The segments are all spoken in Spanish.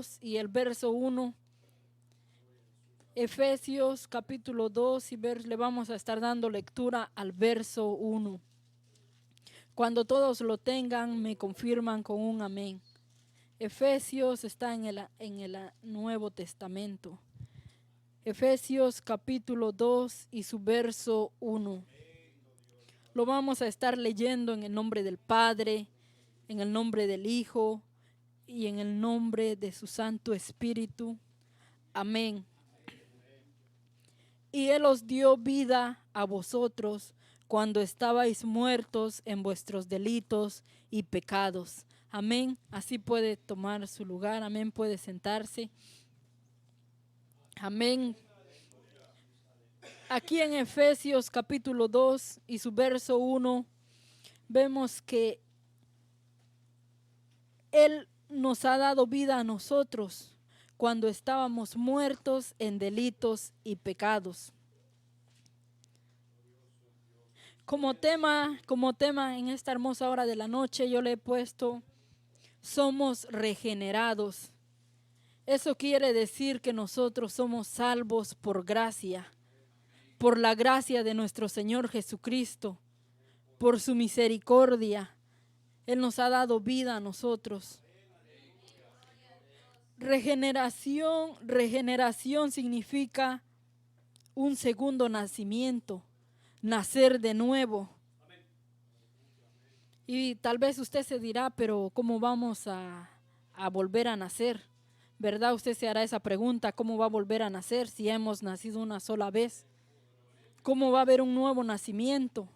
2 y el verso 1. Efesios capítulo 2 y le vamos a estar dando lectura al verso 1. Cuando todos lo tengan, me confirman con un amén. Efesios está en el Nuevo Testamento. Efesios capítulo 2 y su verso 1. Lo vamos a estar leyendo en el nombre del Padre, en el nombre del Hijo y en el nombre de su Santo Espíritu. Amén. Y Él os dio vida a vosotros cuando estabais muertos en vuestros delitos y pecados. Amén. Así puede tomar su lugar. Amén. Puede sentarse. Amén. Aquí en Efesios capítulo 2 y su verso 1 vemos que Él nos ha dado vida a nosotros cuando estábamos muertos en delitos y pecados. Como tema en esta hermosa hora de la noche yo le he puesto, somos regenerados. Eso quiere decir que nosotros somos salvos por gracia, por la gracia de nuestro Señor Jesucristo, por su misericordia. Él nos ha dado vida a nosotros. Regeneración significa un segundo nacimiento, nacer de nuevo. Y tal vez usted se dirá, pero ¿cómo vamos a volver a nacer? ¿Verdad? Usted se hará esa pregunta, ¿cómo va a volver a nacer si hemos nacido una sola vez? ¿Cómo va a haber un nuevo nacimiento?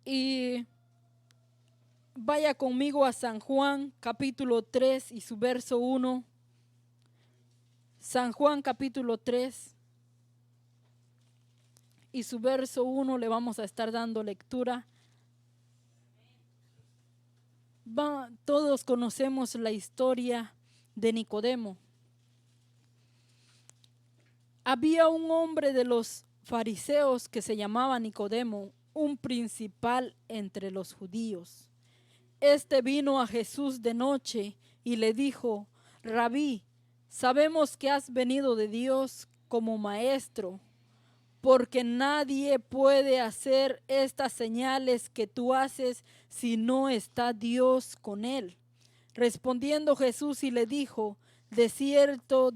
Y vaya conmigo a San Juan capítulo 3 y su verso 1. San Juan capítulo 3 y su verso 1 le vamos a estar dando lectura. Todos conocemos la historia de Nicodemo. Había un hombre de los fariseos que se llamaba Nicodemo, un principal entre los judíos. Este vino a Jesús de noche y le dijo: Rabí, sabemos que has venido de Dios como maestro, porque nadie puede hacer estas señales que tú haces si no está Dios con él. Respondiendo Jesús y le dijo: de cierto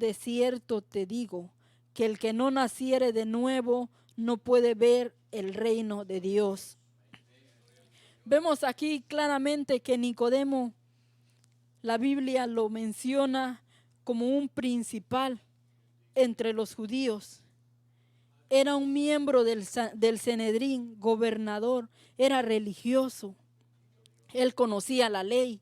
te digo, que el que no naciere de nuevo no puede ver el reino de Dios. Vemos aquí claramente que Nicodemo, la Biblia lo menciona como un principal entre los judíos. Era un miembro del Sanedrín, gobernador, era religioso. Él conocía la ley,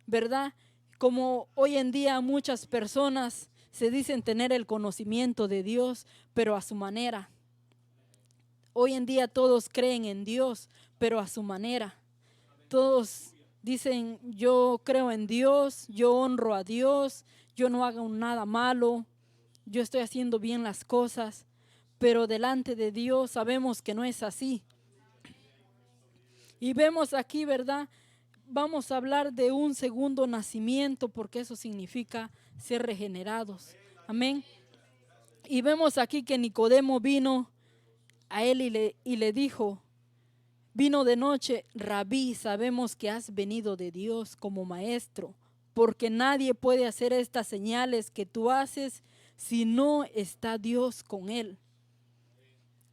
¿verdad? Como hoy en día muchas personas se dicen tener el conocimiento de Dios, pero a su manera. Hoy en día todos creen en Dios, pero a su manera. Todos dicen: yo creo en Dios, yo honro a Dios, yo no hago nada malo, yo estoy haciendo bien las cosas. Pero delante de Dios sabemos que no es así. Y vemos aquí, ¿verdad? Vamos a hablar de un segundo nacimiento, porque eso significa ser regenerados. Amén. Y vemos aquí que Nicodemo vino a él y le dijo, vino de noche: Rabí, sabemos que has venido de Dios como maestro, porque nadie puede hacer estas señales que tú haces si no está Dios con él.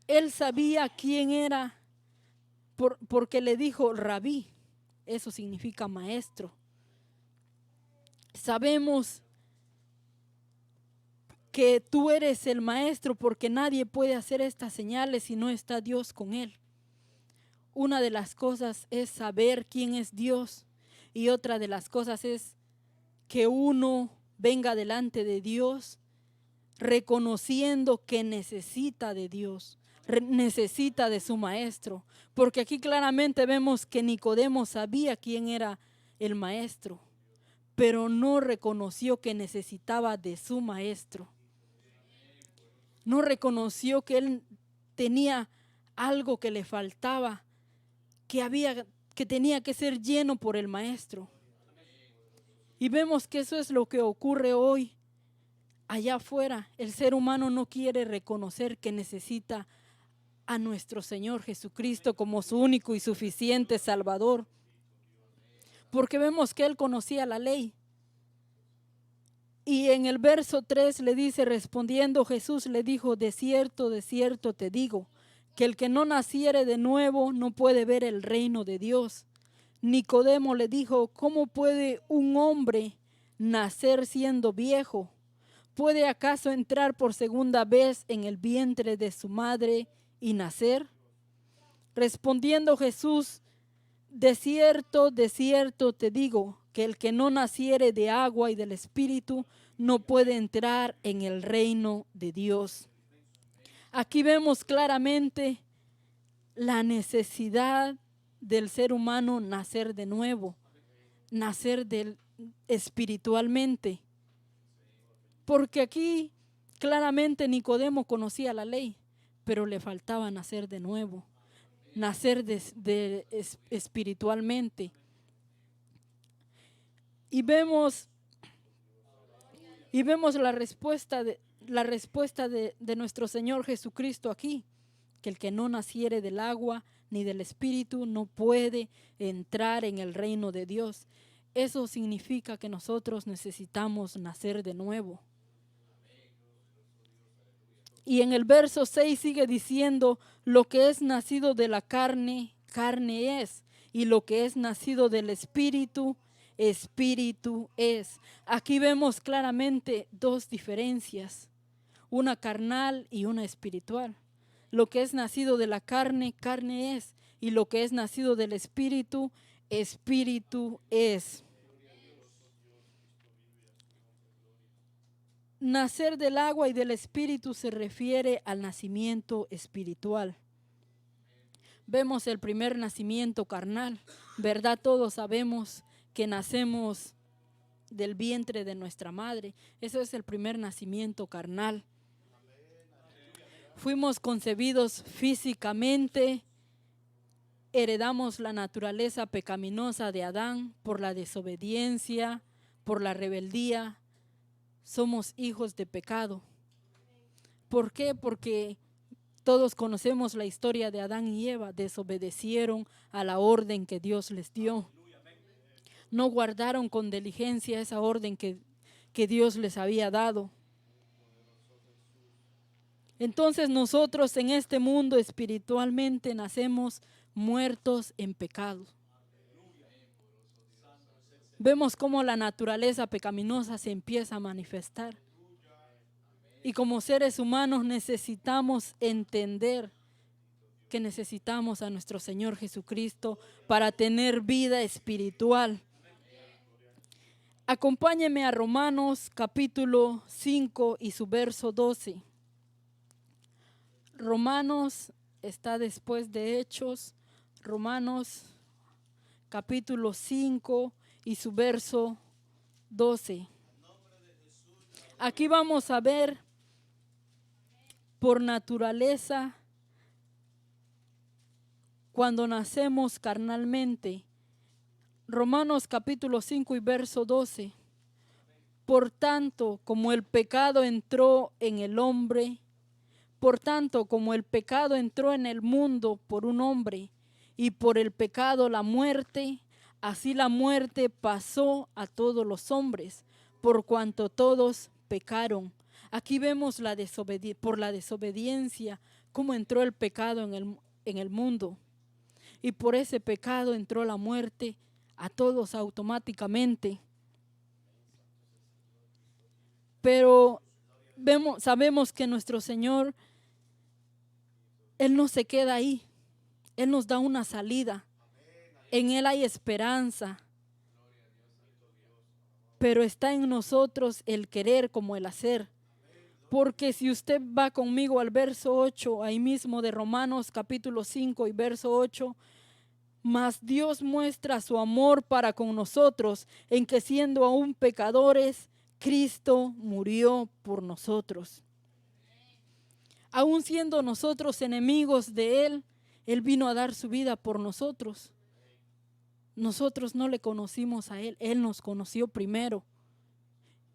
Él sabía quién era porque le dijo Rabí. Eso significa maestro. Sabemos que tú eres el maestro porque nadie puede hacer estas señales si no está Dios con él. Una de las cosas es saber quién es Dios y otra de las cosas es que uno venga delante de Dios reconociendo que necesita de Dios, necesita de su maestro, porque aquí claramente vemos que Nicodemo sabía quién era el maestro, pero no reconoció que necesitaba de su maestro. No reconoció que él tenía algo que le faltaba, que tenía que ser lleno por el maestro. Y vemos que eso es lo que ocurre hoy. Allá afuera, el ser humano no quiere reconocer que necesita a nuestro Señor Jesucristo como su único y suficiente Salvador. Porque vemos que Él conocía la ley. Y en el verso 3 le dice, respondiendo Jesús le dijo, de cierto te digo, que el que no naciere de nuevo no puede ver el reino de Dios. Nicodemo le dijo, ¿cómo puede un hombre nacer siendo viejo? ¿Puede acaso entrar por segunda vez en el vientre de su madre y nacer? Respondiendo Jesús, de cierto te digo, que el que no naciere de agua y del Espíritu no puede entrar en el reino de Dios. Aquí vemos claramente la necesidad del ser humano nacer de nuevo, nacer espiritualmente. Porque aquí claramente Nicodemo conocía la ley, pero le faltaba nacer de nuevo, nacer espiritualmente. Y vemos la respuesta de nuestro Señor Jesucristo aquí, que el que no naciere del agua ni del Espíritu no puede entrar en el reino de Dios. Eso significa que nosotros necesitamos nacer de nuevo. Y en el verso 6 sigue diciendo, lo que es nacido de la carne, carne es, y lo que es nacido del Espíritu, Espíritu es. Aquí vemos claramente dos diferencias, una carnal y una espiritual. Lo que es nacido de la carne, carne es, y lo que es nacido del Espíritu, Espíritu es. Nacer del agua y del Espíritu se refiere al nacimiento espiritual. Vemos el primer nacimiento carnal, ¿verdad? Todos sabemos que nacemos del vientre de nuestra madre. Eso es el primer nacimiento carnal. Fuimos concebidos físicamente, heredamos la naturaleza pecaminosa de Adán por la desobediencia, por la rebeldía. Somos hijos de pecado. ¿Por qué? Porque todos conocemos la historia de Adán y Eva. Desobedecieron a la orden que Dios les dio. No guardaron con diligencia esa orden que Dios les había dado. Entonces nosotros en este mundo espiritualmente nacemos muertos en pecado. Vemos cómo la naturaleza pecaminosa se empieza a manifestar. Y como seres humanos necesitamos entender que necesitamos a nuestro Señor Jesucristo para tener vida espiritual. Acompáñeme a Romanos capítulo 5 y su verso 12. Romanos está después de Hechos. Romanos capítulo 5 y su verso 12. Aquí vamos a ver por naturaleza cuando nacemos carnalmente. Romanos capítulo 5 y verso 12. Por tanto, como el pecado entró en el hombre, por tanto, como el pecado entró en el mundo por un hombre, y por el pecado la muerte, así la muerte pasó a todos los hombres, por cuanto todos pecaron. Aquí vemos por la desobediencia, cómo entró el pecado en el mundo. Y por ese pecado entró la muerte a todos automáticamente. Pero sabemos que nuestro Señor, Él no se queda ahí. Él nos da una salida. En Él hay esperanza. Pero está en nosotros el querer como el hacer. Porque si usted va conmigo al verso 8, ahí mismo de Romanos capítulo 5 y verso 8, mas Dios muestra su amor para con nosotros en que siendo aún pecadores, Cristo murió por nosotros. Aún siendo nosotros enemigos de Él, Él vino a dar su vida por nosotros. nosotros no le conocimos a Él, Él nos conoció primero.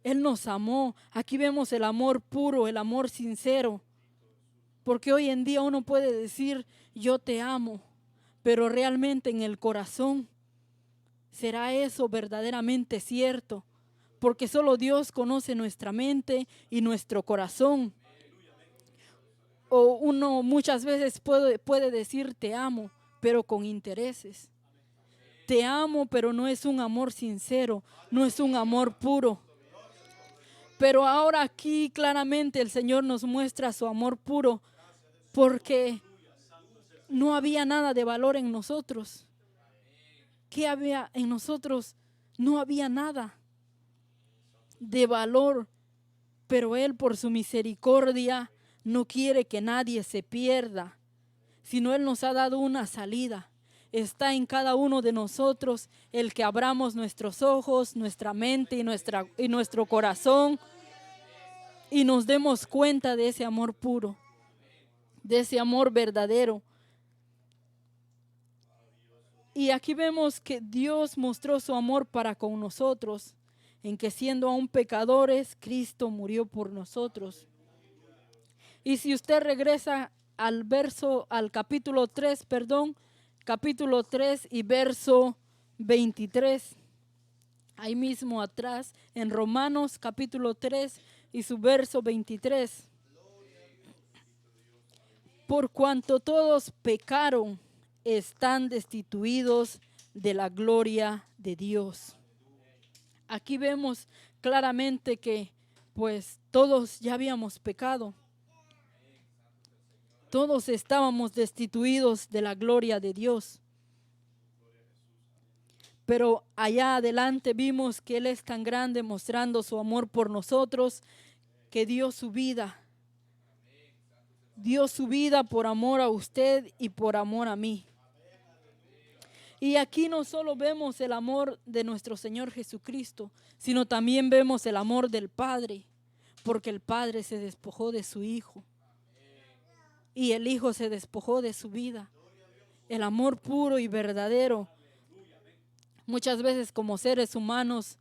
Él nos amó. Aquí vemos el amor puro, el amor sincero. Porque hoy en día uno puede decir, yo te amo, pero realmente en el corazón, ¿será eso verdaderamente cierto? Porque solo Dios conoce nuestra mente y nuestro corazón. O uno muchas veces puede decir te amo, pero con intereses. Te amo, pero no es un amor sincero, no es un amor puro. Pero ahora aquí claramente el Señor nos muestra su amor puro porque no había nada de valor en nosotros. ¿Qué había en nosotros? No había nada de valor, pero Él por su misericordia no quiere que nadie se pierda, sino Él nos ha dado una salida. Está en cada uno de nosotros el que abramos nuestros ojos, nuestra mente y nuestro corazón y nos demos cuenta de ese amor puro, de ese amor verdadero. Y aquí vemos que Dios mostró su amor para con nosotros, en que siendo aún pecadores, Cristo murió por nosotros. Y si usted regresa al capítulo 3, capítulo 3 y verso 23, ahí mismo atrás, en Romanos capítulo 3 y su verso 23. Por cuanto todos pecaron, están destituidos de la gloria de Dios. Aquí vemos claramente que pues todos ya habíamos pecado. Todos estábamos destituidos de la gloria de Dios. Pero allá adelante vimos que Él es tan grande mostrando su amor por nosotros que dio su vida. Dio su vida por amor a usted y por amor a mí. Y aquí no solo vemos el amor de nuestro Señor Jesucristo, sino también vemos el amor del Padre, porque el Padre se despojó de su Hijo y el Hijo se despojó de su vida. El amor puro y verdadero. Muchas veces como seres humanos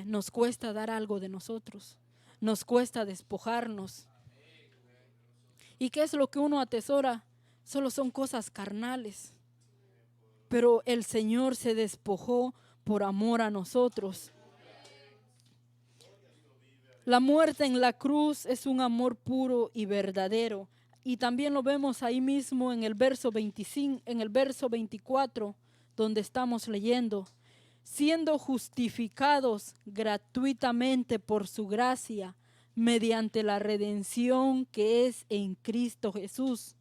nos cuesta dar algo de nosotros, nos cuesta despojarnos. ¿Y qué es lo que uno atesora? Solo son cosas carnales. Pero el Señor se despojó por amor a nosotros. La muerte en la cruz es un amor puro y verdadero. Y también lo vemos ahí mismo en el verso 25, en el verso 24, donde estamos leyendo. Siendo justificados gratuitamente por su gracia, mediante la redención que es en Cristo Jesús,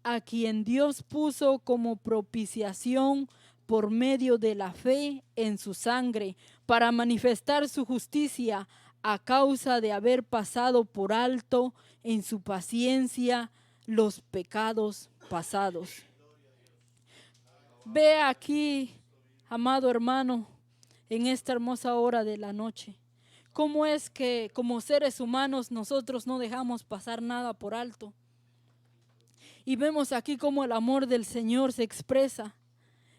a quien Dios puso como propiciación por medio de la fe en su sangre, para manifestar su justicia a causa de haber pasado por alto en su paciencia los pecados pasados. Ve aquí, amado hermano, en esta hermosa hora de la noche, cómo es que como seres humanos nosotros no dejamos pasar nada por alto. Y vemos aquí cómo el amor del Señor se expresa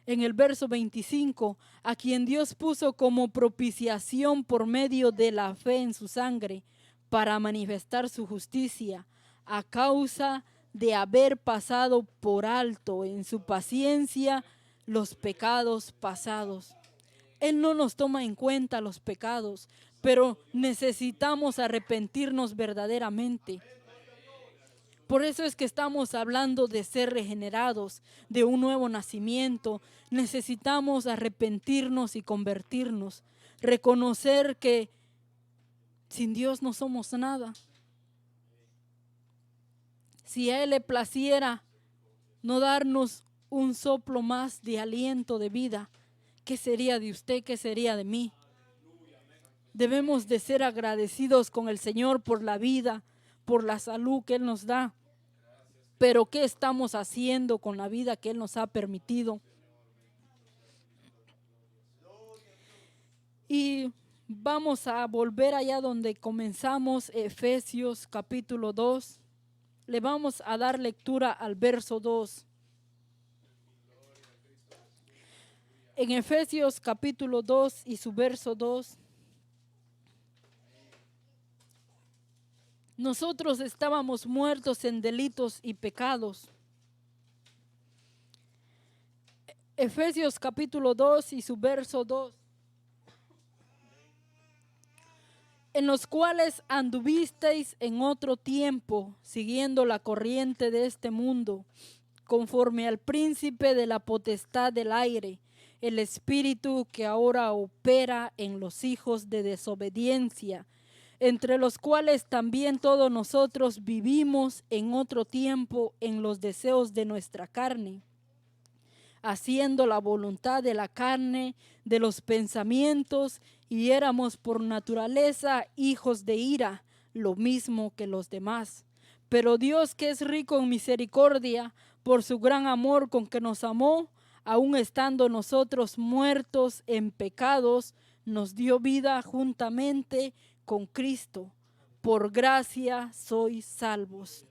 en el verso 25, a quien Dios puso como propiciación por medio de la fe en su sangre para manifestar su justicia a causa de haber pasado por alto en su paciencia los pecados pasados. Él no nos toma en cuenta los pecados, pero necesitamos arrepentirnos verdaderamente. Por eso es que estamos hablando de ser regenerados, de un nuevo nacimiento. Necesitamos arrepentirnos y convertirnos, reconocer que sin Dios no somos nada. Si a Él le placiera no darnos un soplo más de aliento de vida, ¿qué sería de usted? ¿Qué sería de mí? Debemos de ser agradecidos con el Señor por la vida, por la salud que Él nos da. Pero ¿qué estamos haciendo con la vida que Él nos ha permitido? Y vamos a volver allá donde comenzamos, Efesios capítulo 2. Le vamos a dar lectura al verso 2. En Efesios capítulo 2 y su verso 2, nosotros estábamos muertos en delitos y pecados. Efesios capítulo 2 y su verso 2. En los cuales anduvisteis en otro tiempo, siguiendo la corriente de este mundo, conforme al príncipe de la potestad del aire, el espíritu que ahora opera en los hijos de desobediencia, entre los cuales también todos nosotros vivimos en otro tiempo en los deseos de nuestra carne, haciendo la voluntad de la carne, de los pensamientos, y éramos por naturaleza hijos de ira, lo mismo que los demás. Pero Dios, que es rico en misericordia, por su gran amor con que nos amó, aun estando nosotros muertos en pecados, nos dio vida juntamente con Cristo. Por gracia sois salvos.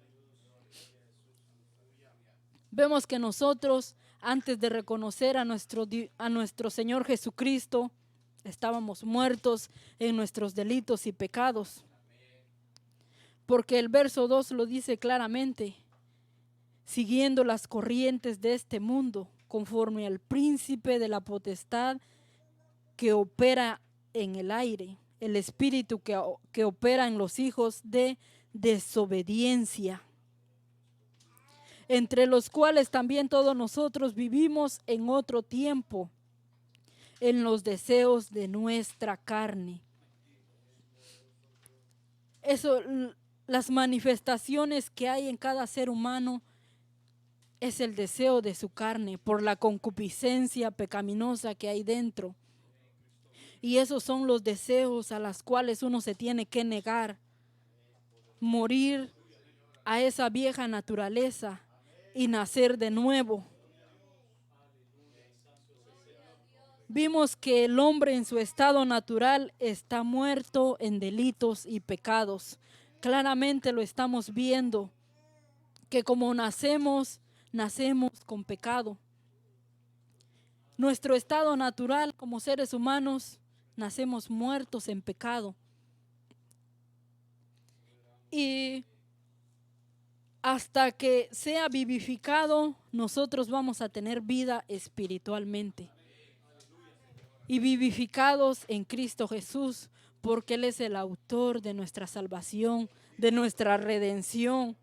Vemos que nosotros, antes de reconocer a nuestro Señor Jesucristo, estábamos muertos en nuestros delitos y pecados. Porque el verso 2 lo dice claramente: siguiendo las corrientes de este mundo, conforme al príncipe de la potestad que opera en el aire, el espíritu que opera en los hijos de desobediencia, entre los cuales también todos nosotros vivimos en otro tiempo, en los deseos de nuestra carne. Eso, las manifestaciones que hay en cada ser humano es el deseo de su carne por la concupiscencia pecaminosa que hay dentro. Y esos son los deseos a los cuales uno se tiene que negar, morir a esa vieja naturaleza y nacer de nuevo. Vimos que el hombre en su estado natural está muerto en delitos y pecados. Claramente lo estamos viendo, que como nacemos con pecado. Nuestro estado natural como seres humanos, nacemos muertos en pecado. Y hasta que sea vivificado, nosotros vamos a tener vida espiritualmente. Y vivificados en Cristo Jesús, porque Él es el autor de nuestra salvación, de nuestra redención.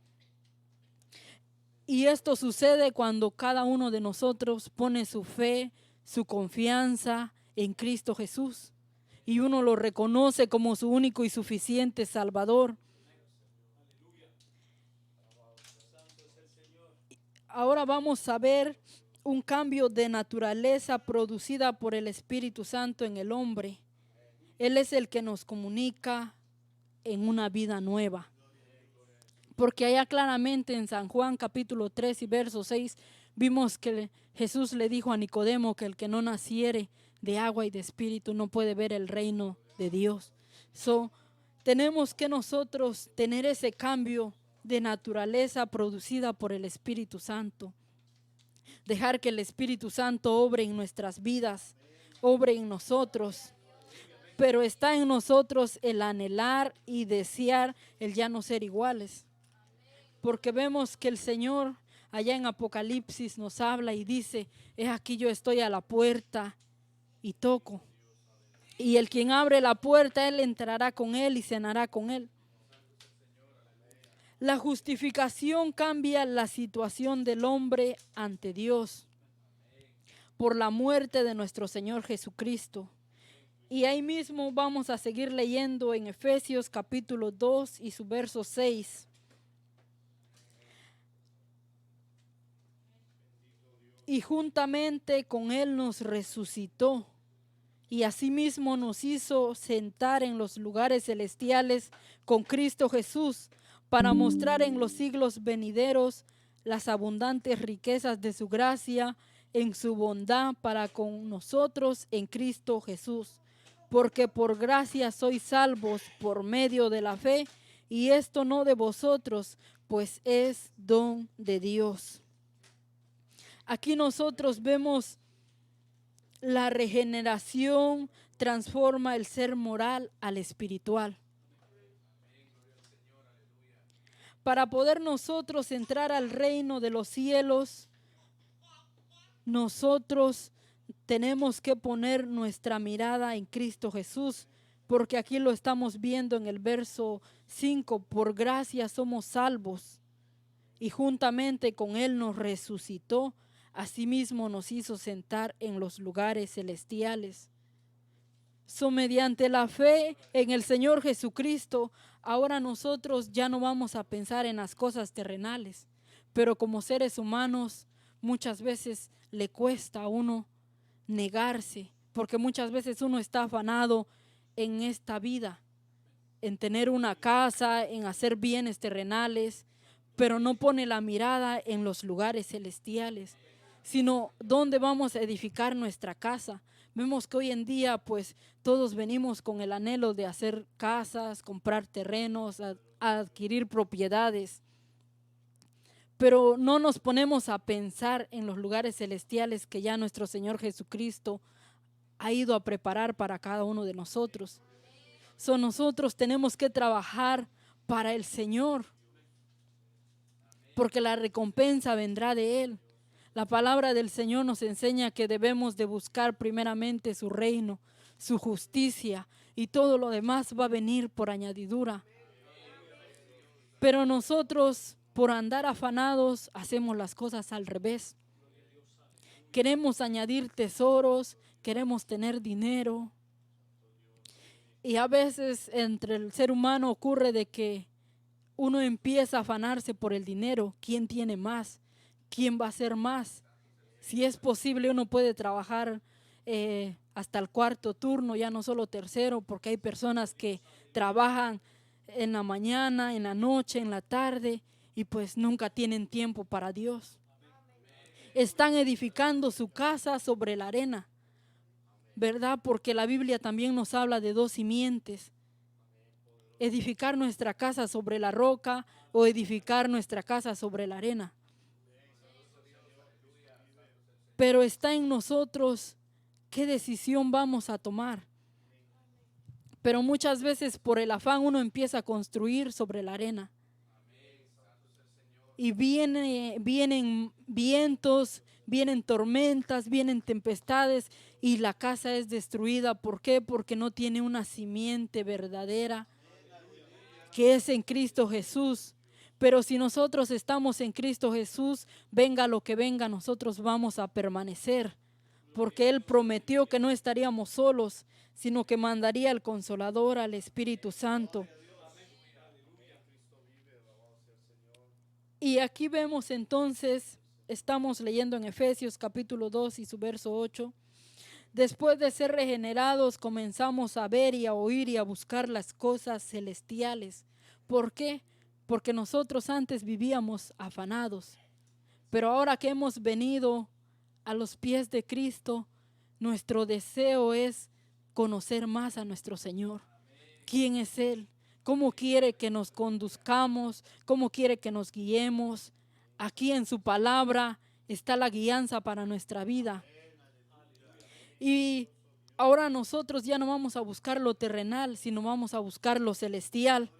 Y esto sucede cuando cada uno de nosotros pone su fe, su confianza en Cristo Jesús. Y uno lo reconoce como su único y suficiente Salvador. Ahora vamos a ver un cambio de naturaleza producida por el Espíritu Santo en el hombre. Él es el que nos comunica en una vida nueva. Porque allá claramente en San Juan capítulo 3 y verso 6 vimos que Jesús le dijo a Nicodemo que el que no naciere de agua y de espíritu no puede ver el reino de Dios. Tenemos que nosotros tener ese cambio de naturaleza producida por el Espíritu Santo. Dejar que el Espíritu Santo obre en nuestras vidas, obre en nosotros. Pero está en nosotros el anhelar y desear el ya no ser iguales. Porque vemos que el Señor allá en Apocalipsis nos habla y dice: he aquí yo estoy a la puerta y toco. Y el quien abre la puerta, Él entrará con Él y cenará con Él. La justificación cambia la situación del hombre ante Dios por la muerte de nuestro Señor Jesucristo. Y ahí mismo vamos a seguir leyendo en Efesios capítulo 2 y su verso 6. Y juntamente con Él nos resucitó y asimismo nos hizo sentar en los lugares celestiales con Cristo Jesús, para mostrar en los siglos venideros las abundantes riquezas de su gracia en su bondad para con nosotros en Cristo Jesús. Porque por gracia sois salvos por medio de la fe, y esto no de vosotros, pues es don de Dios. Aquí nosotros vemos La regeneración transforma el ser moral al espiritual. Para poder nosotros entrar al reino de los cielos, nosotros tenemos que poner nuestra mirada en Cristo Jesús, porque aquí lo estamos viendo en el verso 5, por gracia somos salvos, y juntamente con Él nos resucitó, asimismo nos hizo sentar en los lugares celestiales. Mediante la fe en el Señor Jesucristo, ahora nosotros ya no vamos a pensar en las cosas terrenales, pero como seres humanos muchas veces le cuesta a uno negarse, porque muchas veces uno está afanado en esta vida, en tener una casa, en hacer bienes terrenales, pero no pone la mirada en los lugares celestiales, sino dónde vamos a edificar nuestra casa. Vemos que hoy en día pues todos venimos con el anhelo de hacer casas, comprar terrenos, a adquirir propiedades, pero no nos ponemos a pensar en los lugares celestiales que ya nuestro Señor Jesucristo ha ido a preparar para cada uno de nosotros. Nosotros tenemos que trabajar para el Señor, porque la recompensa vendrá de Él. La palabra del Señor nos enseña que debemos de buscar primeramente su reino, su justicia, y todo lo demás va a venir por añadidura. Pero nosotros, por andar afanados, hacemos las cosas al revés. Queremos añadir tesoros, queremos tener dinero. Y a veces entre el ser humano ocurre de que uno empieza a afanarse por el dinero. ¿Quién tiene más? ¿Quién va a hacer más? Si es posible, uno puede trabajar hasta el cuarto turno, ya no solo tercero, porque hay personas que trabajan en la mañana, en la noche, en la tarde, y pues nunca tienen tiempo para Dios. Están edificando su casa sobre la arena, ¿verdad? Porque la Biblia también nos habla de dos simientes. Edificar nuestra casa sobre la roca o edificar nuestra casa sobre la arena. Pero está en nosotros qué decisión vamos a tomar. Pero muchas veces por el afán uno empieza a construir sobre la arena. Y vienen vientos, vienen tormentas, vienen tempestades y la casa es destruida. ¿Por qué? Porque no tiene una simiente verdadera que es en Cristo Jesús. Pero si nosotros estamos en Cristo Jesús, venga lo que venga, nosotros vamos a permanecer. Porque Él prometió que no estaríamos solos, sino que mandaría al Consolador, al Espíritu Santo. Y aquí vemos entonces, estamos leyendo en Efesios capítulo 2 y su verso 8. Después de ser regenerados, comenzamos a ver y a oír y a buscar las cosas celestiales. ¿Por qué? Porque nosotros antes vivíamos afanados, pero ahora que hemos venido a los pies de Cristo, nuestro deseo es conocer más a nuestro Señor. ¿Quién es Él? ¿Cómo quiere que nos conduzcamos? ¿Cómo quiere que nos guiemos? Aquí en su palabra está la guianza para nuestra vida. Y ahora nosotros ya no vamos a buscar lo terrenal, sino vamos a buscar lo celestial.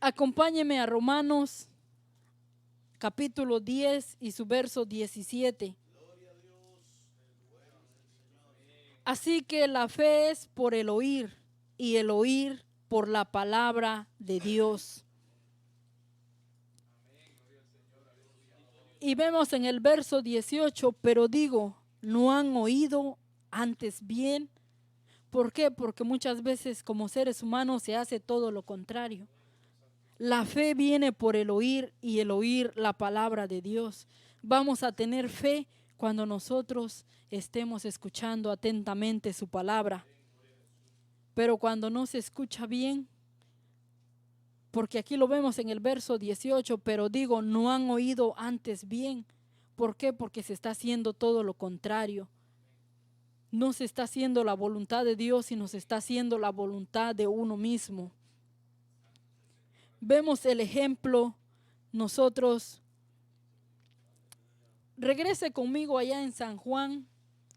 Acompáñeme a Romanos capítulo 10 y su verso 17. Así que la fe es por el oír y el oír por la palabra de Dios. Y vemos en el verso 18, pero digo, ¿no han oído antes bien? ¿Por qué? Porque muchas veces como seres humanos se hace todo lo contrario. La fe viene por el oír y el oír la palabra de Dios. Vamos a tener fe cuando nosotros estemos escuchando atentamente su palabra. Pero cuando no se escucha bien, porque aquí lo vemos en el verso 18, pero digo, no han oído antes bien. ¿Por qué? Porque se está haciendo todo lo contrario. No se está haciendo la voluntad de Dios, sino se está haciendo la voluntad de uno mismo. Vemos el ejemplo nosotros Regrese conmigo allá en San Juan,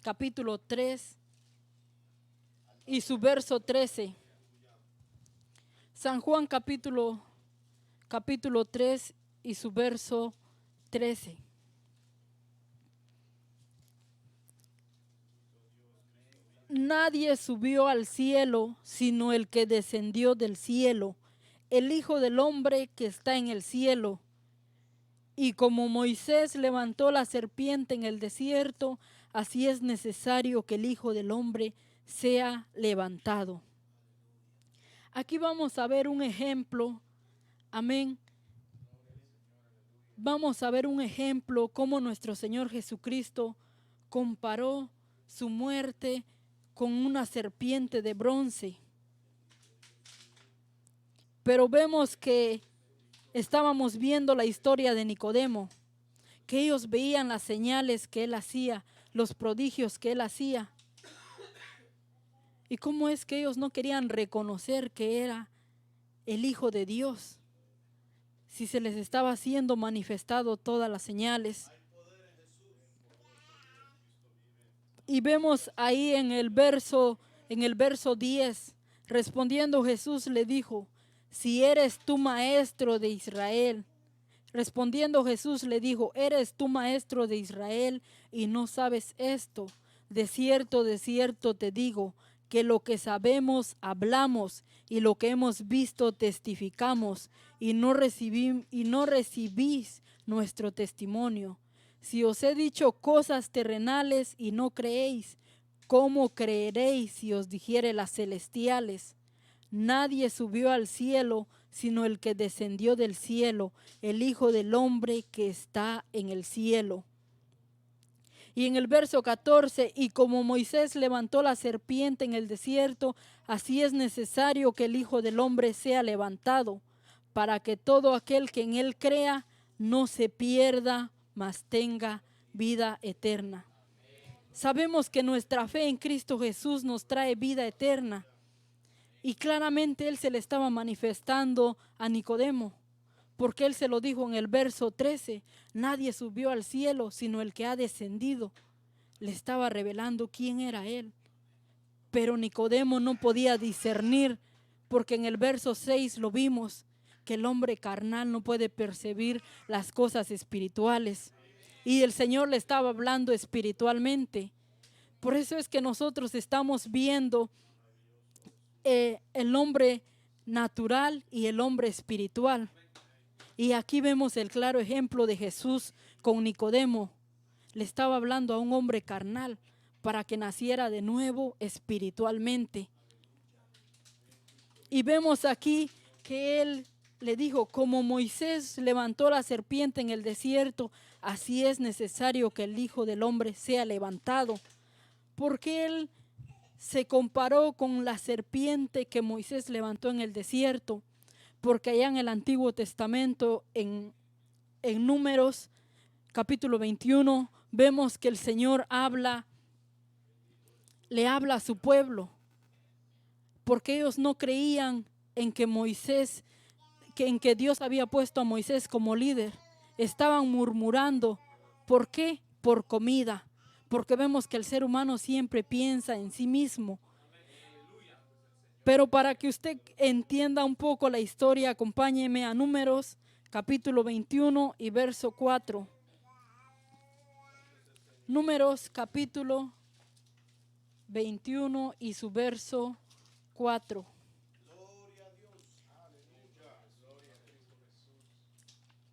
capítulo 3 y su verso 13. San Juan capítulo 3 y su verso 13. Nadie subió al cielo sino el que descendió del cielo, el Hijo del Hombre que está en el cielo. Y como Moisés levantó la serpiente en el desierto, así es necesario que el Hijo del Hombre sea levantado. Aquí vamos a ver un ejemplo, amén. Vamos a ver un ejemplo cómo nuestro Señor Jesucristo comparó su muerte con una serpiente de bronce. Pero vemos que estábamos viendo la historia de Nicodemo, que ellos veían las señales que él hacía, los prodigios que él hacía. Y cómo es que ellos no querían reconocer que era el Hijo de Dios, si se les estaba haciendo manifestado todas las señales. Y vemos ahí en el verso 10, respondiendo Jesús le dijo: si eres tú maestro de Israel. Respondiendo Jesús le dijo: ¿eres tú maestro de Israel y no sabes esto? De cierto te digo, que lo que sabemos hablamos y lo que hemos visto testificamos, y no recibís nuestro testimonio. Si os he dicho cosas terrenales y no creéis, ¿cómo creeréis si os dijere las celestiales? Nadie subió al cielo sino el que descendió del cielo, el Hijo del Hombre que está en el cielo. Y en el verso 14, y como Moisés levantó la serpiente en el desierto, así es necesario que el Hijo del Hombre sea levantado, para que todo aquel que en él crea no se pierda, mas tenga vida eterna. Sabemos que nuestra fe en Cristo Jesús nos trae vida eterna. Y claramente él se le estaba manifestando a Nicodemo, porque él se lo dijo en el verso 13, nadie subió al cielo sino el que ha descendido. Le estaba revelando quién era él. Pero Nicodemo no podía discernir, porque en el verso 6 lo vimos, que el hombre carnal no puede percibir las cosas espirituales. Y el Señor le estaba hablando espiritualmente. Por eso es que nosotros estamos viendo el hombre natural y el hombre espiritual. Y aquí vemos el claro ejemplo de Jesús con Nicodemo. Le estaba hablando a un hombre carnal para que naciera de nuevo espiritualmente. Y vemos aquí que él le dijo: como Moisés levantó la serpiente en el desierto, así es necesario que el Hijo del Hombre sea levantado. Porque él se comparó con la serpiente que Moisés levantó en el desierto, porque allá en el Antiguo Testamento, en Números capítulo 21, vemos que el Señor le habla a su pueblo, porque ellos no creían en que en que Dios había puesto a Moisés como líder. Estaban murmurando. ¿Por qué? Por comida. Porque vemos que el ser humano siempre piensa en sí mismo. Pero para que usted entienda un poco la historia, acompáñeme a Números capítulo 21 y verso 4. Números capítulo 21 y su verso 4.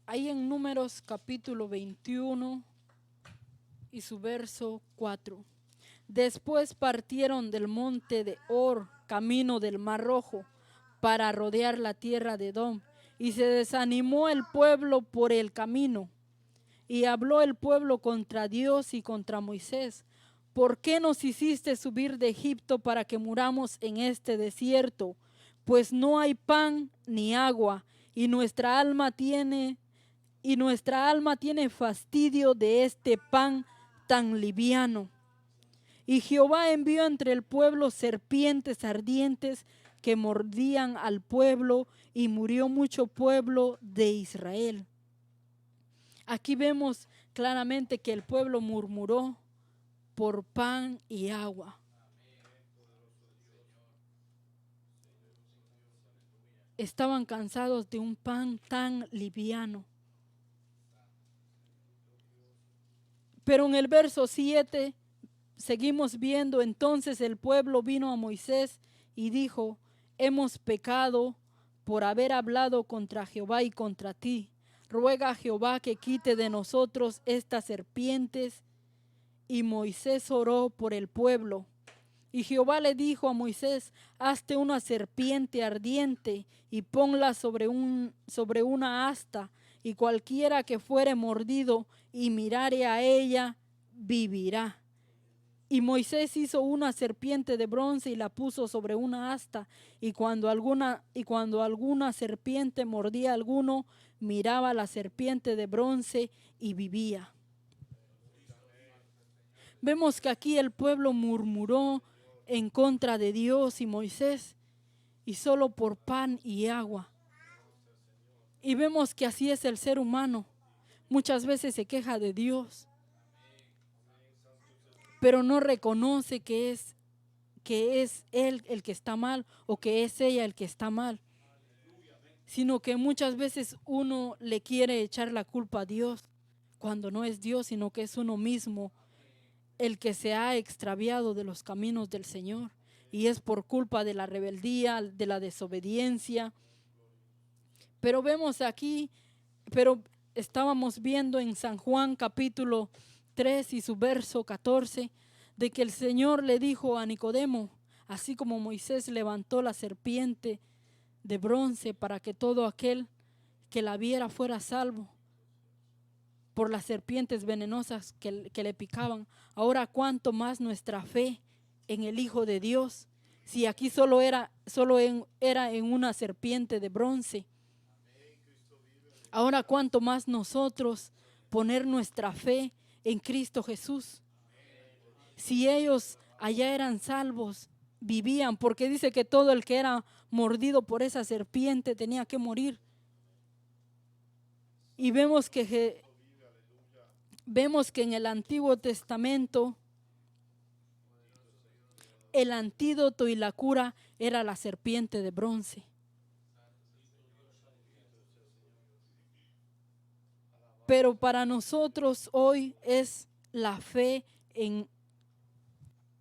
Ahí en Números capítulo 21 y su verso 4. Después partieron del monte de Hor, camino del Mar Rojo, para rodear la tierra de Edom. Y se desanimó el pueblo por el camino. Y habló el pueblo contra Dios y contra Moisés: ¿por qué nos hiciste subir de Egipto para que muramos en este desierto? Pues no hay pan ni agua, y nuestra alma tiene fastidio de este pan tan liviano. Y Jehová envió entre el pueblo serpientes ardientes que mordían al pueblo, y murió mucho pueblo de Israel. Aquí vemos claramente que el pueblo murmuró por pan y agua. Estaban cansados de un pan tan liviano. Pero en el verso 7 seguimos viendo, entonces el pueblo vino a Moisés y dijo, hemos pecado por haber hablado contra Jehová y contra ti. Ruega a Jehová que quite de nosotros estas serpientes. Y Moisés oró por el pueblo. Y Jehová le dijo a Moisés, hazte una serpiente ardiente y ponla sobre una asta, y cualquiera que fuere mordido y mirare a ella, vivirá. Y Moisés hizo una serpiente de bronce y la puso sobre una asta, y cuando alguna serpiente mordía a alguno, miraba a la serpiente de bronce y vivía. Vemos que aquí el pueblo murmuró en contra de Dios y Moisés, y solo por pan y agua. Y vemos que así es el ser humano. Muchas veces se queja de Dios, pero no reconoce que es él el que está mal o que es ella el que está mal, sino que muchas veces uno le quiere echar la culpa a Dios cuando no es Dios, sino que es uno mismo el que se ha extraviado de los caminos del Señor, y es por culpa de la rebeldía, de la desobediencia. Pero vemos aquí, estábamos viendo en San Juan capítulo 3 y su verso 14, de que el Señor le dijo a Nicodemo, así como Moisés levantó la serpiente de bronce para que todo aquel que la viera fuera salvo por las serpientes venenosas que le picaban, ahora cuánto más nuestra fe en el Hijo de Dios, si aquí solo era en una serpiente de bronce. Ahora cuánto más nosotros poner nuestra fe en Cristo Jesús. Si ellos allá eran salvos, vivían, porque dice que todo el que era mordido por esa serpiente tenía que morir. Y vemos que en el Antiguo Testamento el antídoto y la cura era la serpiente de bronce. Pero para nosotros hoy es la fe en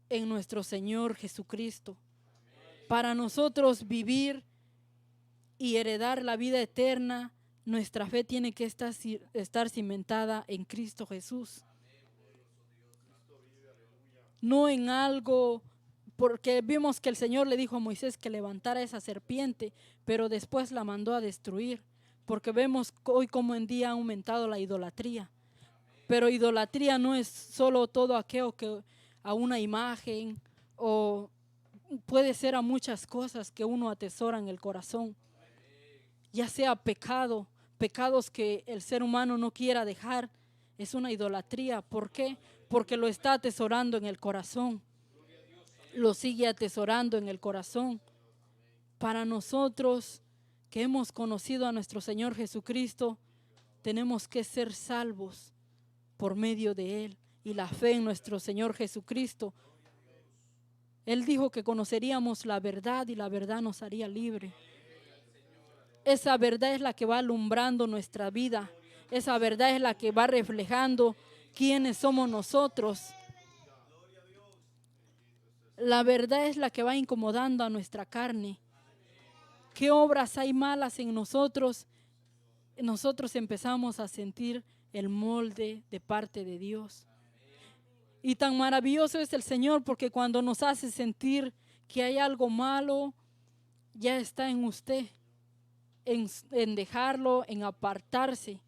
nuestro Señor Jesucristo. Para nosotros vivir y heredar la vida eterna, nuestra fe tiene que estar cimentada en Cristo Jesús. No en algo, porque vimos que el Señor le dijo a Moisés que levantara esa serpiente, pero después la mandó a destruir, porque vemos hoy como en día ha aumentado la idolatría. Pero idolatría no es solo todo aquello que a una imagen, o puede ser a muchas cosas que uno atesora en el corazón, ya sea pecados que el ser humano no quiera dejar, es una idolatría. ¿Por qué? Porque lo está atesorando en el corazón, lo sigue atesorando en el corazón. Para nosotros que hemos conocido a nuestro Señor Jesucristo, tenemos que ser salvos por medio de Él y la fe en nuestro Señor Jesucristo. Él dijo que conoceríamos la verdad y la verdad nos haría libre. Esa verdad es la que va alumbrando nuestra vida. Esa verdad es la que va reflejando quiénes somos nosotros. La verdad es la que va incomodando a nuestra carne. ¿Qué obras hay malas en nosotros? Nosotros empezamos a sentir el molde de parte de Dios. Y tan maravilloso es el Señor, porque cuando nos hace sentir que hay algo malo, ya está en usted, en dejarlo, en apartarse.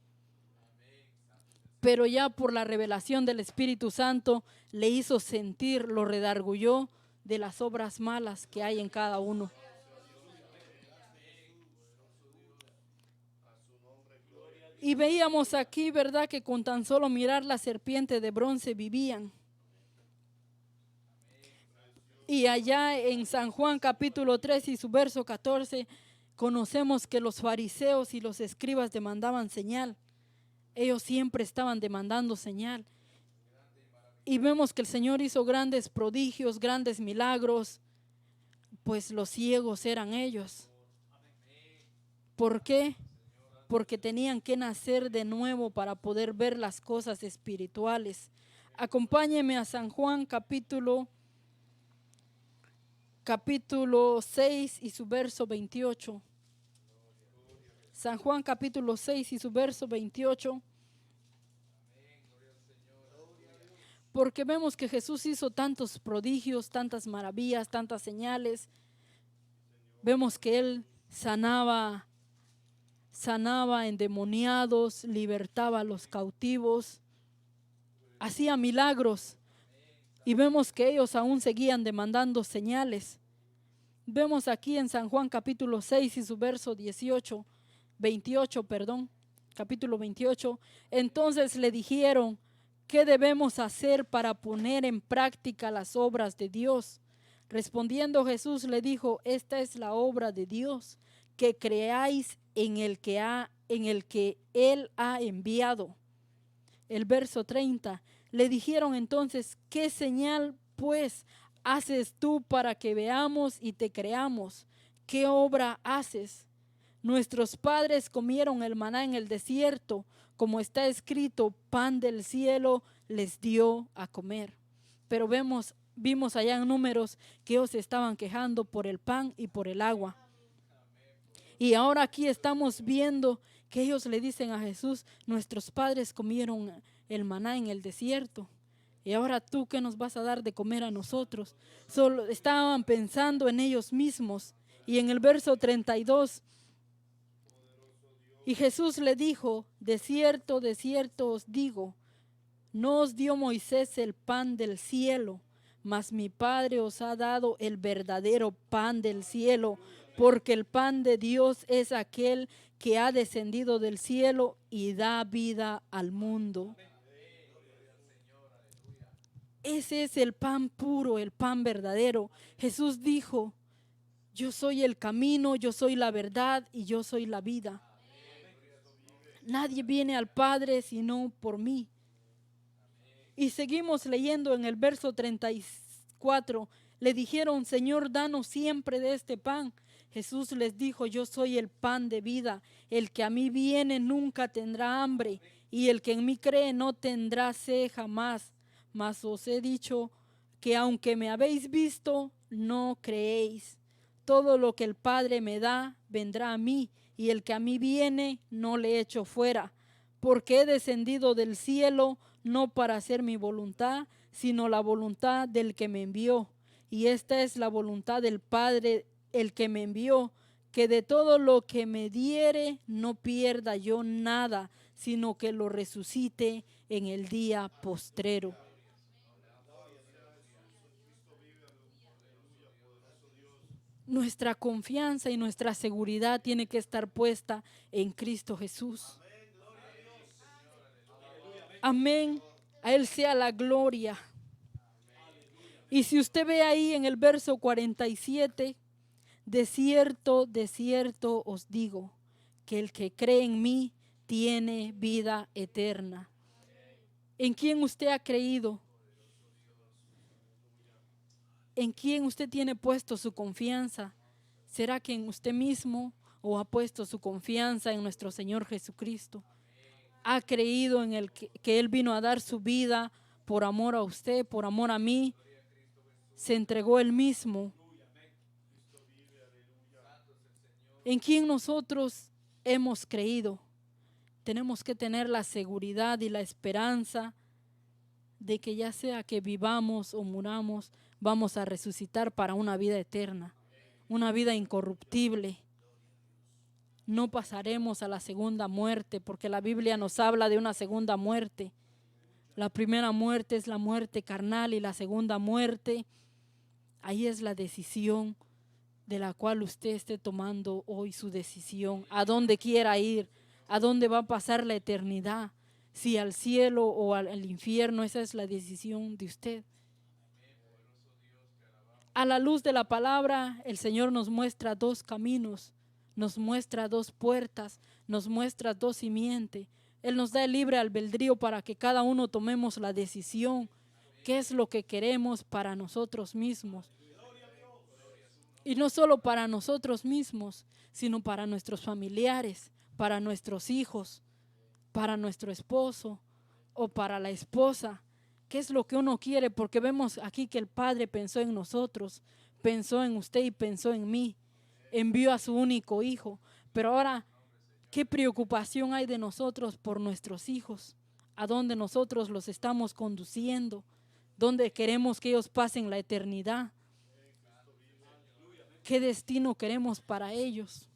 Pero ya por la revelación del Espíritu Santo le hizo sentir, lo redarguyó de las obras malas que hay en cada uno. Y veíamos aquí, ¿verdad?, que con tan solo mirar la serpiente de bronce vivían. Y allá en San Juan capítulo 3 y su verso 14, conocemos que los fariseos y los escribas demandaban señal. Ellos siempre estaban demandando señal. Y vemos que el Señor hizo grandes prodigios, grandes milagros, pues los ciegos eran ellos. ¿Por qué? Porque tenían que nacer de nuevo para poder ver las cosas espirituales. Acompáñeme a San Juan capítulo 6 y su verso 28. San Juan capítulo 6 y su verso 28. Porque vemos que Jesús hizo tantos prodigios, tantas maravillas, tantas señales. Vemos que Él sanaba endemoniados, libertaba a los cautivos, hacía milagros. Y vemos que ellos aún seguían demandando señales. Vemos aquí en San Juan capítulo 6 y su verso 28, capítulo 28. Entonces le dijeron: ¿qué debemos hacer para poner en práctica las obras de Dios? Respondiendo Jesús le dijo: esta es la obra de Dios, que creáis en el que Él ha enviado. El verso 30. Le dijeron entonces: ¿qué señal pues haces tú para que veamos y te creamos? ¿Qué obra haces? Nuestros padres comieron el maná en el desierto, como está escrito: pan del cielo les dio a comer. Pero vimos allá en Números que ellos estaban quejando por el pan y por el agua. Y ahora aquí estamos viendo que ellos le dicen a Jesús: nuestros padres comieron el maná en el desierto, y ahora tú, ¿qué nos vas a dar de comer a nosotros? Solo estaban pensando en ellos mismos. Y en el verso 32, y Jesús le dijo: de cierto os digo, no os dio Moisés el pan del cielo, mas mi Padre os ha dado el verdadero pan del cielo, porque el pan de Dios es aquel que ha descendido del cielo y da vida al mundo. Ese es el pan puro, el pan verdadero. Jesús dijo: yo soy el camino, yo soy la verdad y yo soy la vida. Nadie viene al Padre sino por mí. Y seguimos leyendo en el verso 34. Le dijeron: Señor, danos siempre de este pan. Jesús les dijo: yo soy el pan de vida. El que a mí viene nunca tendrá hambre, y el que en mí cree no tendrá sed jamás. Mas os he dicho que aunque me habéis visto, no creéis. Todo lo que el Padre me da, vendrá a mí, y el que a mí viene, no le echo fuera. Porque he descendido del cielo, no para hacer mi voluntad, sino la voluntad del que me envió. Y esta es la voluntad del Padre, el que me envió, que de todo lo que me diere no pierda yo nada, sino que lo resucite en el día postrero. Nuestra confianza y nuestra seguridad tiene que estar puesta en Cristo Jesús. Amén. A Él sea la gloria. Y si usted ve ahí en el verso 47, de cierto os digo, que el que cree en mí tiene vida eterna. ¿En quién usted ha creído? ¿En quién usted tiene puesto su confianza? ¿Será que en usted mismo o ha puesto su confianza en nuestro Señor Jesucristo? ¿Ha creído en el que Él vino a dar su vida por amor a usted, por amor a mí? Se entregó Él mismo. ¿En quién nosotros hemos creído? Tenemos que tener la seguridad y la esperanza de que ya sea que vivamos o muramos, vamos a resucitar para una vida eterna, una vida incorruptible. No pasaremos a la segunda muerte, porque la Biblia nos habla de una segunda muerte. La primera muerte es la muerte carnal, y la segunda muerte, ahí es la decisión de la cual usted esté tomando hoy su decisión. A dónde quiera ir, a dónde va a pasar la eternidad. Si al cielo o al infierno, esa es la decisión de usted. A la luz de la palabra, el Señor nos muestra dos caminos, nos muestra dos puertas, nos muestra dos simientes. Él nos da el libre albedrío para que cada uno tomemos la decisión. ¿Qué es lo que queremos para nosotros mismos? Y no solo para nosotros mismos, sino para nuestros familiares, para nuestros hijos, para nuestro esposo o para la esposa. ¿Qué es lo que uno quiere? Porque vemos aquí que el Padre pensó en nosotros, pensó en usted y pensó en mí. Envió a su único hijo. Pero ahora, ¿qué preocupación hay de nosotros por nuestros hijos? ¿A dónde nosotros los estamos conduciendo? ¿Dónde queremos que ellos pasen la eternidad? ¿Qué destino queremos para ellos?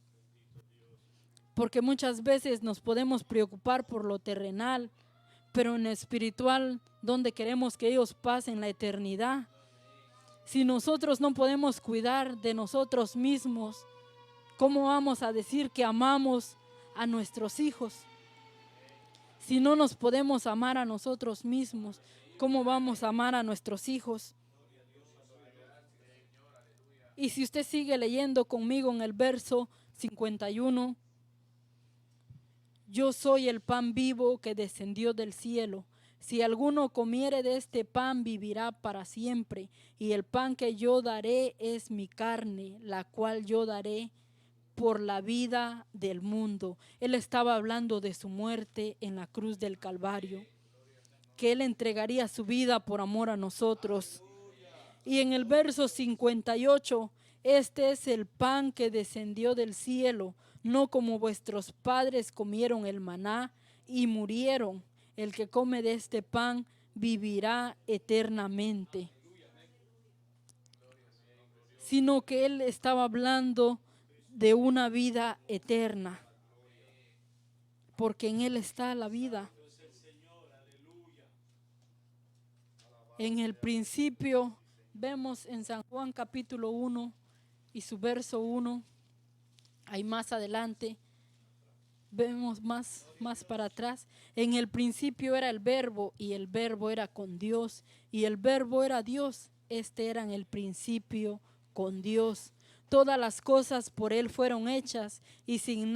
Porque muchas veces nos podemos preocupar por lo terrenal, pero en lo espiritual, ¿dónde queremos que ellos pasen la eternidad? Si nosotros no podemos cuidar de nosotros mismos, ¿cómo vamos a decir que amamos a nuestros hijos? Si no nos podemos amar a nosotros mismos, ¿cómo vamos a amar a nuestros hijos? Y si usted sigue leyendo conmigo en el verso 51, yo soy el pan vivo que descendió del cielo. Si alguno comiere de este pan, vivirá para siempre. Y el pan que yo daré es mi carne, la cual yo daré por la vida del mundo. Él estaba hablando de su muerte en la cruz del Calvario, que Él entregaría su vida por amor a nosotros. Y en el verso 58, este es el pan que descendió del cielo, no como vuestros padres comieron el maná y murieron. El que come de este pan vivirá eternamente. Sino que Él estaba hablando de una vida eterna, porque en Él está la vida. En el principio vemos en San Juan capítulo 1 y su verso 1, ahí más adelante, vemos más para atrás. En el principio era el verbo y el verbo era con Dios y el verbo era Dios. Este era en el principio con Dios. Todas las cosas por Él fueron hechas y sin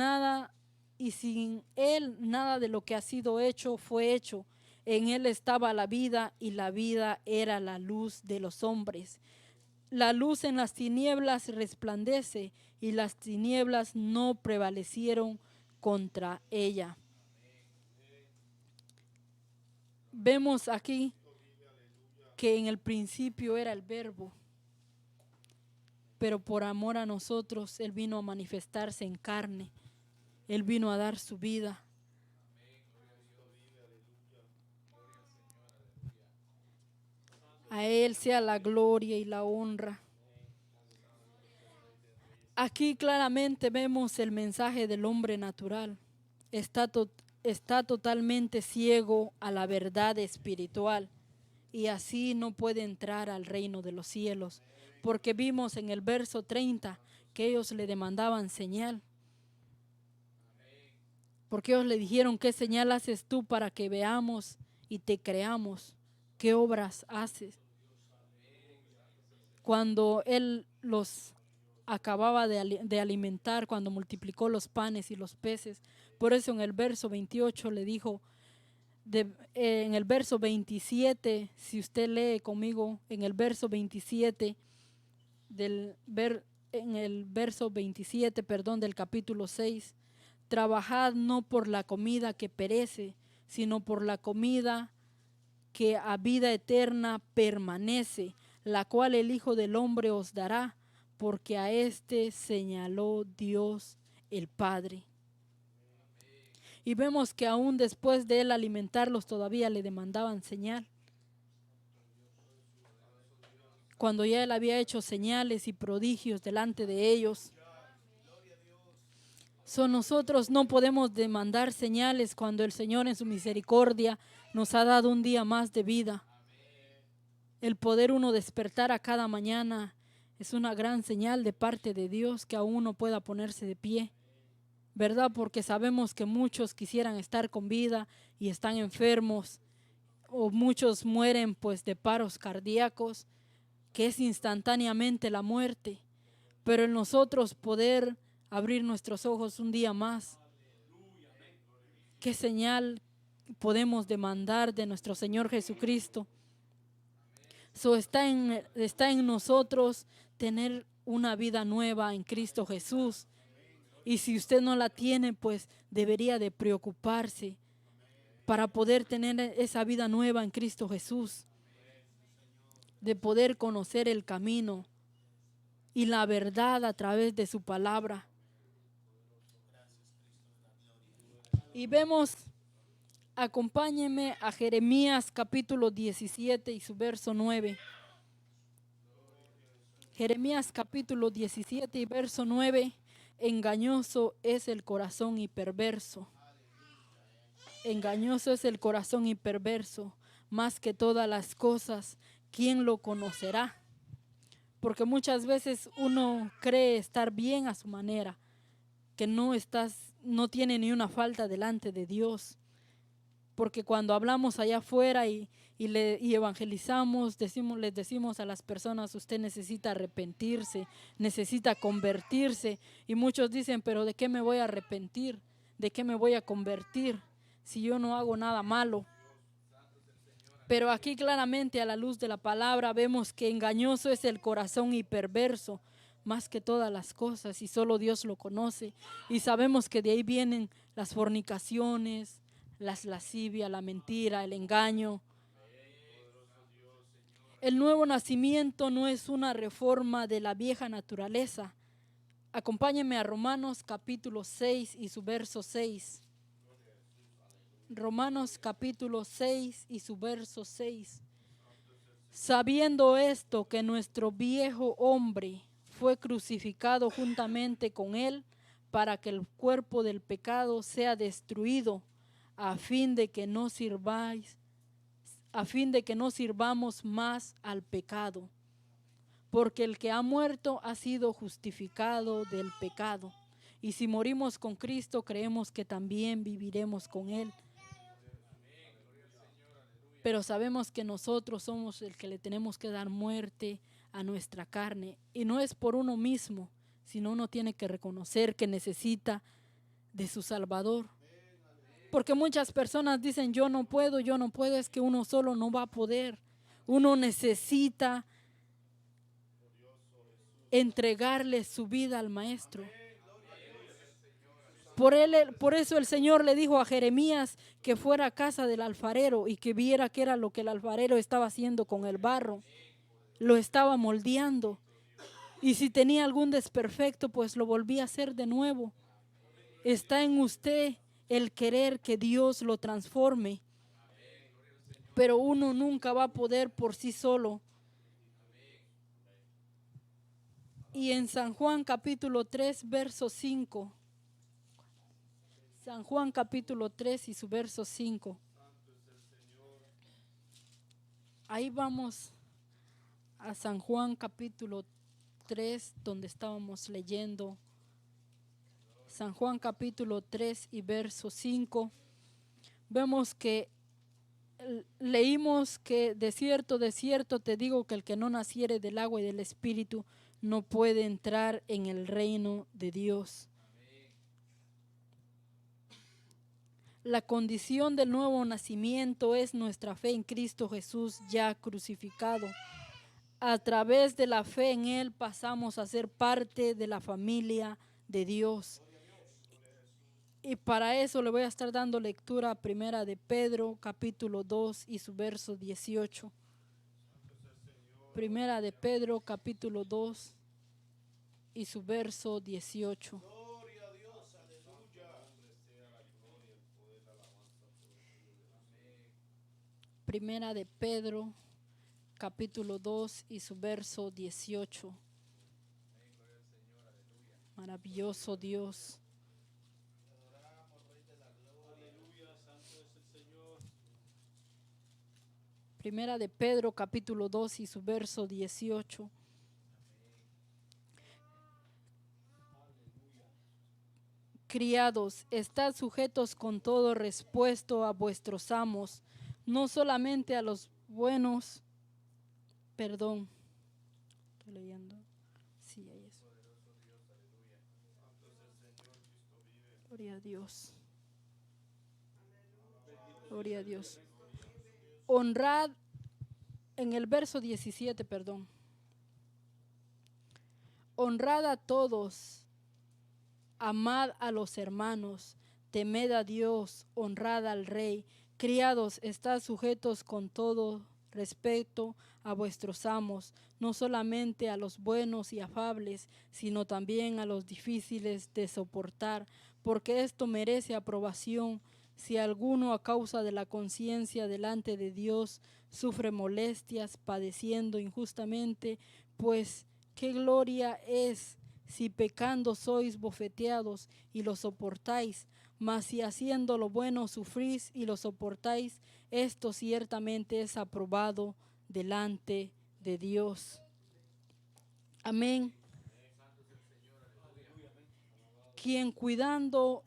Él nada de lo que ha sido hecho fue hecho. En Él estaba la vida y la vida era la luz de los hombres. La luz en las tinieblas resplandece y las tinieblas no prevalecieron contra ella. Vemos aquí que en el principio era el verbo, pero por amor a nosotros Él vino a manifestarse en carne. Él vino a dar su vida. A Él sea la gloria y la honra. Aquí claramente vemos el mensaje del hombre natural. Está totalmente ciego a la verdad espiritual y así no puede entrar al reino de los cielos. Porque vimos en el verso 30 que ellos le demandaban señal. Porque ellos le dijeron, ¿qué señal haces tú para que veamos y te creamos? ¿Qué obras haces? Cuando Él los acababa de alimentar, cuando multiplicó los panes y los peces. Por eso en el verso 28 le dijo, en el verso 27, si usted lee conmigo, en el verso 27 en el verso 27, del capítulo 6, trabajad no por la comida que perece, sino por la comida que a vida eterna permanece, la cual el Hijo del Hombre os dará, porque a este señaló Dios el Padre. Y vemos que aún después de Él alimentarlos todavía le demandaban señal. Cuando ya Él había hecho señales y prodigios delante de ellos. Nosotros no podemos demandar señales cuando el Señor en su misericordia nos ha dado un día más de vida. El poder uno despertar a cada mañana es una gran señal de parte de Dios que aún uno pueda ponerse de pie, ¿verdad? Porque sabemos que muchos quisieran estar con vida y están enfermos, o muchos mueren pues de paros cardíacos, que es instantáneamente la muerte, pero en nosotros poder abrir nuestros ojos un día más, ¿Qué señal podemos demandar de nuestro Señor Jesucristo? Está en nosotros tener una vida nueva en Cristo Jesús. Y si usted no la tiene, pues debería de preocuparse para poder tener esa vida nueva en Cristo Jesús, de poder conocer el camino y la verdad a través de su palabra. Y vemos, acompáñenme a Jeremías capítulo 17 y su verso 9. Jeremías capítulo 17 y verso 9. Engañoso es el corazón y perverso. Engañoso es el corazón y perverso, más que todas las cosas, ¿quién lo conocerá? Porque muchas veces uno cree estar bien a su manera, que no tiene ni una falta delante de Dios. Porque cuando hablamos allá afuera y evangelizamos, les decimos a las personas, usted necesita arrepentirse, necesita convertirse. Y muchos dicen, pero ¿de qué me voy a arrepentir? ¿De qué me voy a convertir si yo no hago nada malo? Pero aquí claramente a la luz de la palabra vemos que engañoso es el corazón y perverso más que todas las cosas, y solo Dios lo conoce. Y sabemos que de ahí vienen las fornicaciones, las lascivias, la mentira, el engaño. El nuevo nacimiento no es una reforma de la vieja naturaleza. Acompáñenme a Romanos capítulo 6 y su verso 6. Romanos capítulo 6 y su verso 6. Sabiendo esto, que nuestro viejo hombre fue crucificado juntamente con él, para que el cuerpo del pecado sea destruido, a fin de que no sirvamos más al pecado. Porque el que ha muerto ha sido justificado del pecado. Y si morimos con Cristo, creemos que también viviremos con él. Pero sabemos que nosotros somos el que le tenemos que dar muerte a nuestra carne. Y no es por uno mismo, sino uno tiene que reconocer que necesita de su Salvador. Porque muchas personas dicen, yo no puedo, es que uno solo no va a poder. Uno necesita entregarle su vida al Maestro. Por eso el Señor le dijo a Jeremías que fuera a casa del alfarero y que viera qué era lo que el alfarero estaba haciendo con el barro. Lo estaba moldeando. Y si tenía algún desperfecto, pues lo volvía a hacer de nuevo. Está en usted el querer que Dios lo transforme. Pero uno nunca va a poder por sí solo. Y en San Juan capítulo 3, verso 5. San Juan capítulo 3 y su verso 5. Ahí vamos a San Juan capítulo 3, donde estábamos leyendo. San Juan capítulo 3 y verso 5. Vemos que leímos que de cierto te digo que el que no naciere del agua y del Espíritu no puede entrar en el reino de Dios. La condición del nuevo nacimiento es nuestra fe en Cristo Jesús ya crucificado. A través de la fe en Él pasamos a ser parte de la familia de Dios. Y para eso le voy a estar dando lectura a Primera de Pedro, capítulo 2 y su verso 18. Primera de Pedro, capítulo 2 y su verso 18. Primera de Pedro, capítulo 2 y su verso 18. Maravilloso Dios. Primera de Pedro, capítulo 2 y su verso 18. Criados, estad sujetos con todo respeto a vuestros amos, no solamente a los buenos. Perdón, estoy leyendo. Sí, ahí es. Gloria a Dios. Gloria a Dios. Honrad, en el verso 17, perdón. Honrad a todos, amad a los hermanos, temed a Dios, honrad al Rey. Criados, estad sujetos con todo respeto a vuestros amos, no solamente a los buenos y afables, sino también a los difíciles de soportar, porque esto merece aprobación. Si alguno a causa de la conciencia delante de Dios sufre molestias, padeciendo injustamente, pues qué gloria es si pecando sois bofeteados y lo soportáis. Mas si haciendo lo bueno sufrís y lo soportáis, esto ciertamente es aprobado delante de Dios. Amén. Quien cuando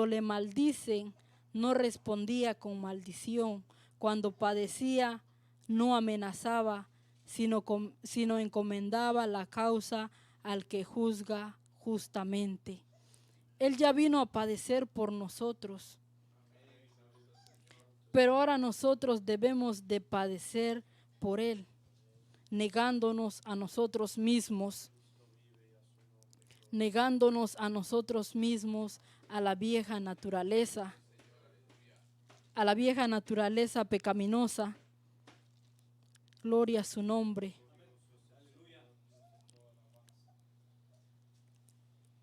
le maldicen no respondía con maldición, cuando padecía no amenazaba, sino encomendaba la causa al que juzga justamente. Él ya vino a padecer por nosotros, pero ahora nosotros debemos de padecer por Él, negándonos a nosotros mismos, a la vieja naturaleza, pecaminosa. Gloria a su nombre.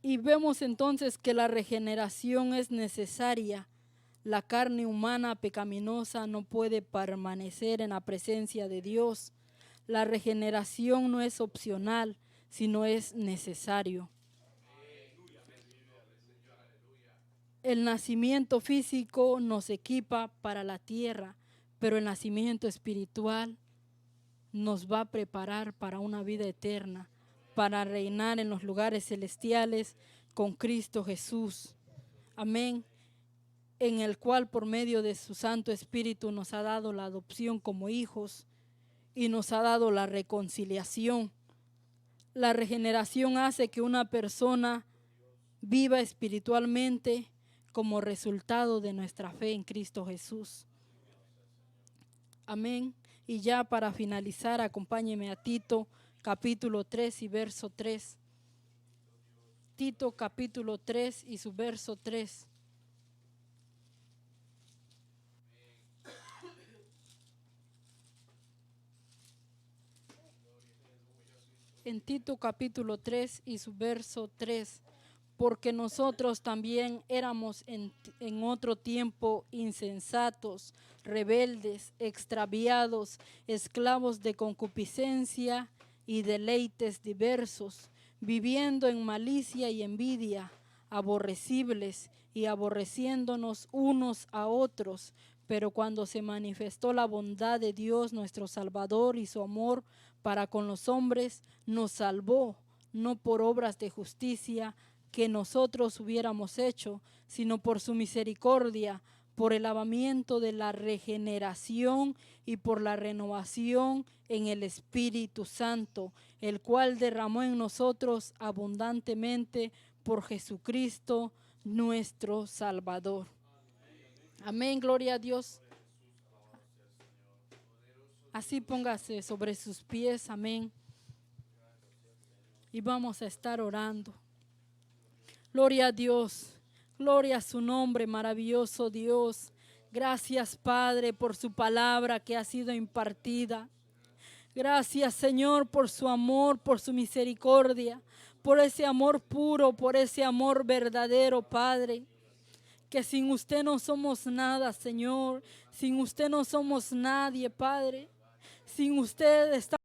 Y vemos entonces que la regeneración es necesaria. La carne humana pecaminosa no puede permanecer en la presencia de Dios. La regeneración no es opcional, sino es necesario. El nacimiento físico nos equipa para la tierra, pero el nacimiento espiritual nos va a preparar para una vida eterna, para reinar en los lugares celestiales con Cristo Jesús. Amén. En el cual por medio de su Santo Espíritu nos ha dado la adopción como hijos y nos ha dado la reconciliación. La regeneración hace que una persona viva espiritualmente como resultado de nuestra fe en Cristo Jesús. Amén. Y ya para finalizar, acompáñeme a Tito capítulo 3 y verso 3. Tito capítulo 3 y su verso 3. En Tito capítulo 3 y su verso 3. Porque nosotros también éramos en otro tiempo insensatos, rebeldes, extraviados, esclavos de concupiscencia y deleites diversos, viviendo en malicia y envidia, aborrecibles y aborreciéndonos unos a otros. Pero cuando se manifestó la bondad de Dios nuestro Salvador y su amor para con los hombres, nos salvó, no por obras de justicia que nosotros hubiéramos hecho, sino por su misericordia, por el lavamiento de la regeneración y por la renovación en el Espíritu Santo, el cual derramó en nosotros abundantemente por Jesucristo nuestro Salvador. Amén, gloria a Dios. Así póngase sobre sus pies, amén. Y vamos a estar orando. Gloria a Dios, gloria a su nombre, maravilloso Dios. Gracias, Padre, por su palabra que ha sido impartida. Gracias, Señor, por su amor, por su misericordia, por ese amor puro, por ese amor verdadero, Padre. Que sin usted no somos nada, Señor. Sin usted no somos nadie, Padre. Sin usted estamos